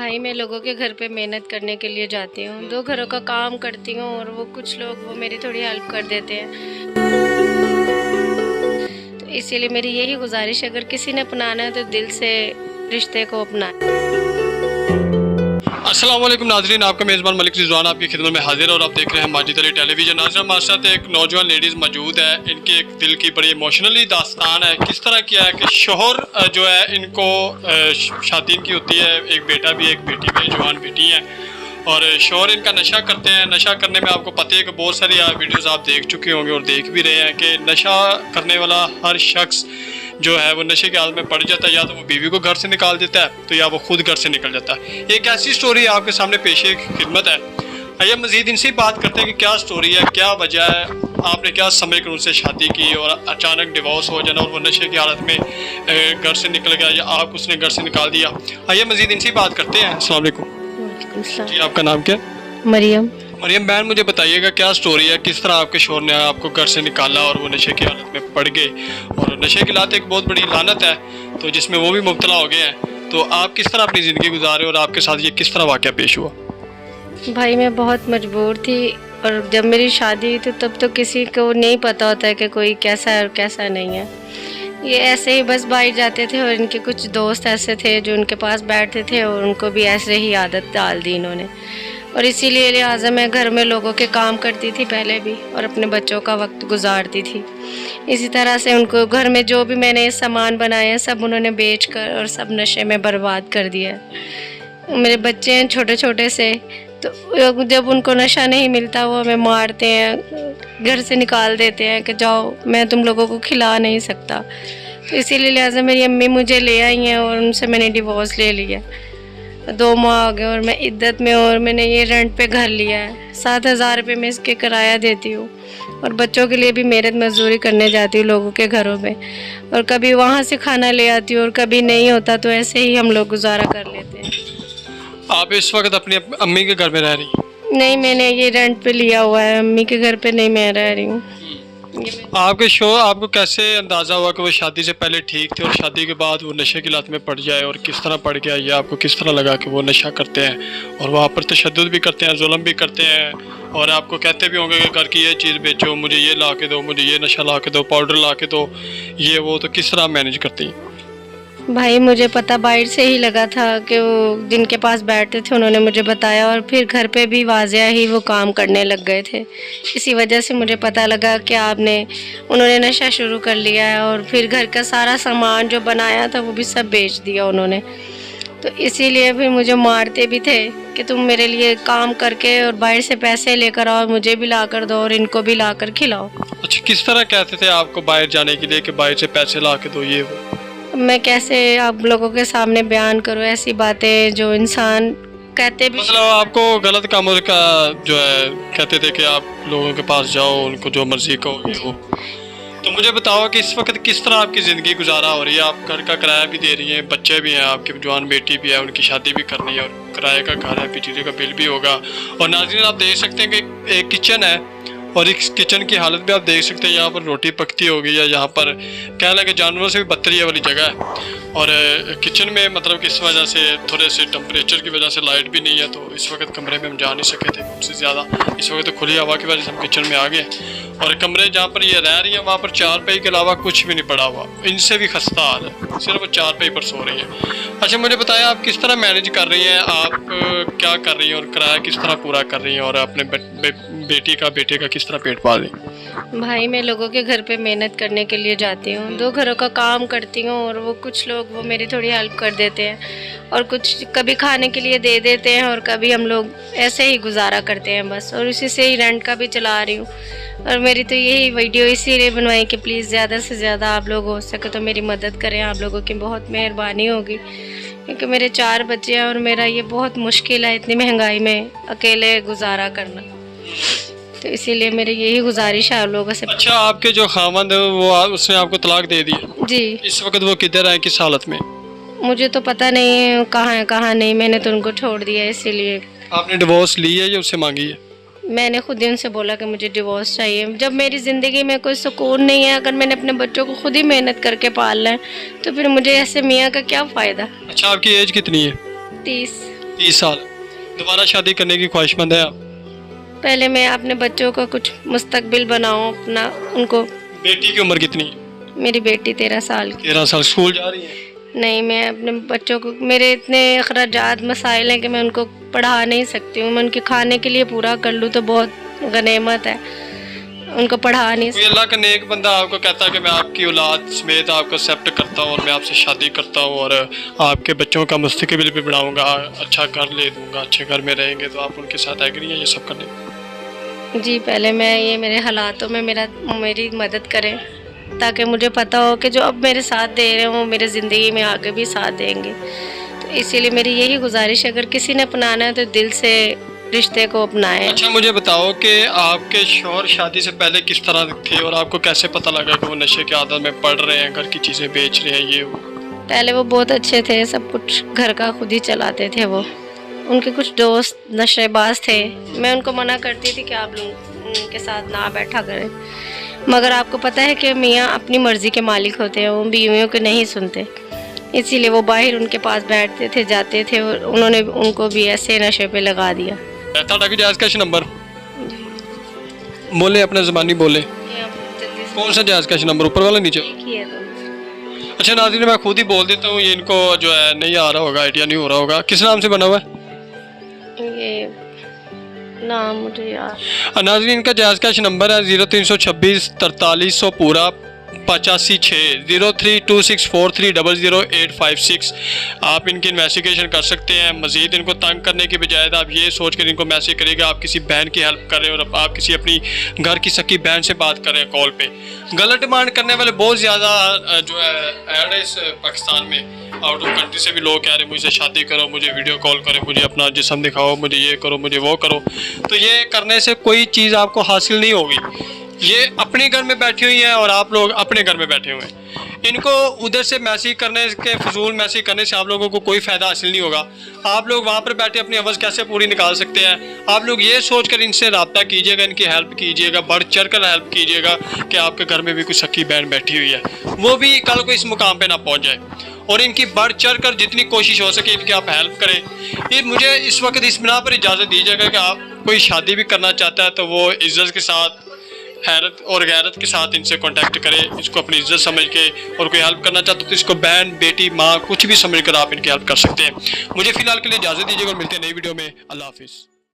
भाई मैं लोगों के घर पे मेहनत करने के लिए जाती हूँ, 2 घरों का काम करती हूँ और वो कुछ लोग वो मेरी थोड़ी हेल्प कर देते हैं। तो इसीलिए मेरी यही गुजारिश है, अगर किसी ने अपनाना है तो दिल से रिश्ते को अपनाए। अस्सलाम वालेकुम नाज़रीन, आपका मेज़बान मलिक रिजवान आपकी खिदमत में हाजिर है और आप देख रहे हैं माजिद अली टेलीविज़न। नाज़रीन, हमारे साथ एक नौजवान लेडीज़ मौजूद है। इनकी एक दिल की बड़ी इमोशनली दास्तान है। किस तरह किया है कि शोहर जो है इनको शादी की होती है, एक बेटा भी एक बेटी भी, जवान बेटी है, और शोहर इनका नशा करते हैं। नशा करने में आपको पता है कि बहुत सारी वीडियोज़ आप देख चुके होंगे और देख भी रहे हैं कि नशा करने वाला हर शख्स जो है वो नशे के हाल में पड़ जाता है। या तो वो बीवी को घर से निकाल देता है, तो या वो खुद घर से निकल जाता है। एक ऐसी स्टोरी आपके सामने पेशे की खिदमत है। आइए मज़ीद इनसे बात करते हैं कि क्या स्टोरी है, क्या वजह है, आपने क्या समझ कर उनसे शादी की और अचानक डिवोर्स हो जाना और वो नशे की हालत में घर से निकल गया या आप उसने घर से निकाल दिया। आइए मज़ीद इनसे बात करते हैं। अस्सलाम वालेकुम जी, आपका नाम क्या? मरियम। मरियम बहन, मुझे बताइएगा क्या स्टोरी है, किस तरह आपके शोहर ने आपको घर से निकाला और वो नशे की हालत में पड़ गए। और नशे की लात एक बहुत बड़ी लानत है, तो जिसमें वो भी मुब्तला हो गए हैं। तो आप किस तरह अपनी ज़िंदगी गुजारे और आपके साथ ये किस तरह वाक़या पेश हुआ? भाई मैं बहुत मजबूर थी और जब मेरी शादी हुई तो तब तो किसी को नहीं पता होता है कि कोई कैसा है और कैसा नहीं है। ये ऐसे ही बस बाहर जाते थे और इनके कुछ दोस्त ऐसे थे जो उनके पास बैठते थे और उनको भी ऐसे ही आदत डाल दी इन्होंने। और इसीलिए लिहाजा मैं घर में लोगों के काम करती थी पहले भी और अपने बच्चों का वक्त गुजारती थी। इसी तरह से उनको घर में जो भी मैंने सामान बनाया सब उन्होंने बेच कर और सब नशे में बर्बाद कर दिया। मेरे बच्चे हैं छोटे छोटे से, तो जब उनको नशा नहीं मिलता वो हमें मारते हैं, घर से निकाल देते हैं कि जाओ, मैं तुम लोगों को खिला नहीं सकता। तो इसीलिए लिहाजा मेरी अम्मी मुझे ले आई हैं और उनसे मैंने डिवोर्स ले लिया। 2 माह हो गए और मैं इद्दत में, और मैंने ये रेंट पे घर लिया है। 7,000 रुपये मैं इसके किराया देती हूँ और बच्चों के लिए भी मेहनत मजदूरी करने जाती हूँ लोगों के घरों में, और कभी वहाँ से खाना ले आती हूँ और कभी नहीं होता तो ऐसे ही हम लोग गुजारा कर लेते हैं। आप इस वक्त अपनी अम्मी के घर में रह रही हैं? नहीं, मैंने ये रेंट पे लिया हुआ है, अम्मी के घर पे नहीं मैं रह रही हूँ। आपके शोहर आपको कैसे अंदाज़ा हुआ कि वो शादी से पहले ठीक थे और शादी के बाद वो नशे की लत में पड़ जाए, और किस तरह पड़ गया, ये आपको किस तरह लगा कि वो नशा करते हैं और वहाँ पर तशद्दुद भी करते हैं, जुल्म भी करते हैं, और आपको कहते भी होंगे कि घर की ये चीज़ बेचो, मुझे ये ला के दो, मुझे ये नशा ला के दो, पाउडर ला के दो, ये वो, तो किस तरह मैनेज करती हैं? भाई मुझे पता बाहर से ही लगा था कि वो जिनके पास बैठते थे उन्होंने मुझे बताया, और फिर घर पे भी वाज़िया ही वो काम करने लग गए थे। इसी वजह से मुझे पता लगा कि उन्होंने नशा शुरू कर लिया है, और फिर घर का सारा सामान जो बनाया था वो भी सब बेच दिया उन्होंने। तो इसीलिए फिर मुझे मारते भी थे कि तुम मेरे लिए काम करके और बाहर से पैसे लेकर आओ, मुझे भी ला कर दो और इनको भी ला कर खिलाओ। अच्छा, किस तरह कहते थे आपको बाहर जाने के लिए कि बाहर से पैसे ला के दो, ये वो? मैं कैसे आप लोगों के सामने बयान करूं ऐसी बातें जो इंसान कहते भी। मतलब आपको गलत कामों का जो है कहते थे कि आप लोगों के पास जाओ, उनको जो मर्जी कहो, ये वो। तो मुझे बताओ कि इस वक्त किस तरह आपकी ज़िंदगी गुजारा हो रही है? आप घर का किराया भी दे रही हैं, बच्चे भी हैं, आपकी जवान बेटी भी है, उनकी शादी भी करनी है, और किराए का घर है, बिजली का बिल भी होगा। और नाज़रीन, आप देख सकते हैं कि एक किचन है और इस किचन की हालत भी आप देख सकते हैं। यहाँ पर रोटी पकती होगी या यहाँ पर कह लगे जानवरों से भी बदतर ये वाली जगह है। और किचन में मतलब कि इस वजह से थोड़े से टेम्परेचर की वजह से लाइट भी नहीं है, तो इस वक्त कमरे में हम जा नहीं सके थे उनसे ज़्यादा। इस वक्त तो खुली हवा की वजह से हम किचन में आ गए, और कमरे जहाँ पर ये रह रही हैं वहाँ पर 4 पाई के अलावा कुछ भी नहीं पड़ा हुआ। इनसे भी खस्ता हाल है, सिर्फ 4 पाई पर सो रही हैं। अच्छा, मुझे बताया आप किस तरह मैनेज कर रही हैं, आप क्या कर रही हैं और किराया किस तरह पूरा कर रही हैं, और अपने बेटी का बेटे का किस तरह पेट पाल रही हैं? भाई मैं लोगों के घर पे मेहनत करने के लिए जाती हूँ, 2 घरों का काम करती हूँ और वो कुछ लोग वो मेरी थोड़ी हेल्प कर देते हैं, और कुछ कभी खाने के लिए दे देते हैं और कभी हम लोग ऐसे ही गुजारा करते हैं बस। और उसी से ही रेंट का भी चला रही हूँ। और मेरी तो यही वीडियो इसीलिए बनवाई कि प्लीज़ ज़्यादा से ज़्यादा आप लोग हो सके तो मेरी मदद करें, आप लोगों की बहुत मेहरबानी होगी, क्योंकि मेरे 4 बच्चे हैं और मेरा ये बहुत मुश्किल है इतनी महंगाई में अकेले गुजारा करना। तो इसीलिए मेरी यही गुजारिश है आप लोगों से। अच्छा, आपके जो खामद है वो उसने आपको तलाक दे दी? जी। इस वक्त वो किधर है, किस हालत में? मुझे तो पता नहीं है कहाँ है कहाँ नहीं, मैंने तो उनको छोड़ दिया है। इसीलिए आपने डिवोर्स ली है या उससे मांगी है? मैंने खुद ही उनसे बोला कि मुझे डिवोर्स चाहिए। जब मेरी ज़िंदगी में कोई सुकून नहीं है, अगर मैंने अपने बच्चों को खुद ही मेहनत करके पालना है तो फिर मुझे ऐसे मियाँ का क्या फ़ायदा। अच्छा, आपकी एज कितनी है? 30। 20 साल। दोबारा शादी करने की ख्वाहिशमंद है आप? पहले मैं अपने बच्चों का कुछ मुस्तकबिल बनाऊं अपना उनको। बेटी की उम्र कितनी है? मेरी बेटी 13 साल की। 13 साल। स्कूल जा रही है? नहीं, मैं अपने बच्चों को, मेरे इतने अखराजात मसाइल हैं कि मैं उनको पढ़ा नहीं सकती हूँ। मैं उनके खाने के लिए पूरा कर लूँ तो बहुत गनीमत है, उनको पढ़ा नहीं कोई अल्लाह का नेक बंदा आपको कहता है कि मैं आपकी औलाद समेत आपको एक्सेप्ट करता हूँ और मैं आपसे शादी करता हूँ और आपके बच्चों का मुस्तकबिल भी बनाऊंगा, अच्छा घर ले दूंगा, अच्छे घर में रहेंगे, तो आप उनके साथ एग्री हैं ये सब करने? जी, पहले मैं ये मेरे हालातों में मेरी मदद करें ताकि मुझे पता हो कि जो अब मेरे साथ दे रहे हैं वो मेरे ज़िंदगी में आगे भी साथ देंगे। तो इसीलिए मेरी यही गुजारिश है, अगर किसी ने अपनाना है तो दिल से रिश्ते को अपनाएं। अच्छा, मुझे बताओ कि आपके शौहर शादी से पहले किस तरह थे और आपको कैसे पता लगा कि वो नशे की आदत में पड़ रहे हैं, घर की चीज़ें बेच रहे हैं ये वो? पहले वो बहुत अच्छे थे, सब कुछ घर का खुद ही चलाते थे वो। उनके कुछ दोस्त नशेबाज थे, मैं उनको मना करती थी कि आप लोग उनके साथ ना बैठा करें, मगर आपको पता है कि मियाँ अपनी मर्ज़ी के मालिक होते हैं, वो बीवियों के नहीं सुनते। इसीलिए वो बाहर उनके पास बैठते थे, जाते थे और उन्होंने उनको भी ऐसे नशे पे लगा दिया। ਤੁਹਾਡਾ ਕੀ ਜਾਇਜ਼ कैश नंबर बोले, अपना ज़बानी बोले, कौन सा जायज़ कैश नंबर, ऊपर वाला नीचे? अच्छा नाज़रीन, मैं खुद ही बोल देता हूँ, ये इनको जो है नहीं आ रहा होगा, आइडिया नहीं हो रहा होगा। किस नाम से बना हुआ है ये नाम? मुझे यार नाज़रीन, इनका जायज़ कैश नंबर है 0326 4300 पूरा 85 032643000856। आप इनकी इन्वेस्टिगेशन कर सकते हैं। मज़ीद इनको तंग करने की बजाय आप ये सोच कर इनको मैसेज करिएगा आप किसी बहन की हेल्प कर रहे हैं और आप किसी अपनी घर की सकी बहन से बात कर रहे हैं कॉल पे। गलत डिमांड करने वाले बहुत ज़्यादा जो है ऐड है इस पाकिस्तान में। आउट ऑफ कंट्री से भी लोग कह रहे हैं मुझसे शादी करो, मुझे वीडियो कॉल करें, मुझे अपना जिस्म दिखाओ, मुझे ये करो, मुझे वो करो। तो ये करने से कोई चीज़ आपको हासिल नहीं होगी। ये अपने घर में बैठी हुई हैं और आप लोग अपने घर में बैठे हुए हैं। इनको उधर से मैसेज करने के, फजूल मैसेज करने से आप लोगों को कोई फ़ायदा हासिल नहीं होगा। आप लोग वहाँ पर बैठे अपनी आवाज़ कैसे पूरी निकाल सकते हैं? आप लोग ये सोच कर इनसे रब्ता कीजिएगा, इनकी हेल्प कीजिएगा, बढ़ चढ़ कर हेल्प कीजिएगा कि आपके घर में भी कोई सखी बहन बैठी हुई है, वो भी कल को इस मुकाम पर ना पहुँच जाए। और इनकी बढ़ चढ़ कर जितनी कोशिश हो सके इनकी आप हेल्प करें। ये मुझे इस वक्त इस बिना पर इजाज़त दीजिएगा कि आप कोई शादी भी करना चाहता है तो वो इज़्ज़त के साथ, हैरत और गैरत के साथ इनसे कांटेक्ट करें, इसको अपनी इज्जत समझ के। और कोई हेल्प करना चाहते तो इसको बहन, बेटी, माँ कुछ भी समझ कर आप इनकी हेल्प कर सकते हैं। मुझे फ़िलहाल के लिए इजाज़त दीजिएगा और मिलते हैं नई वीडियो में। अल्लाह हाफिज़।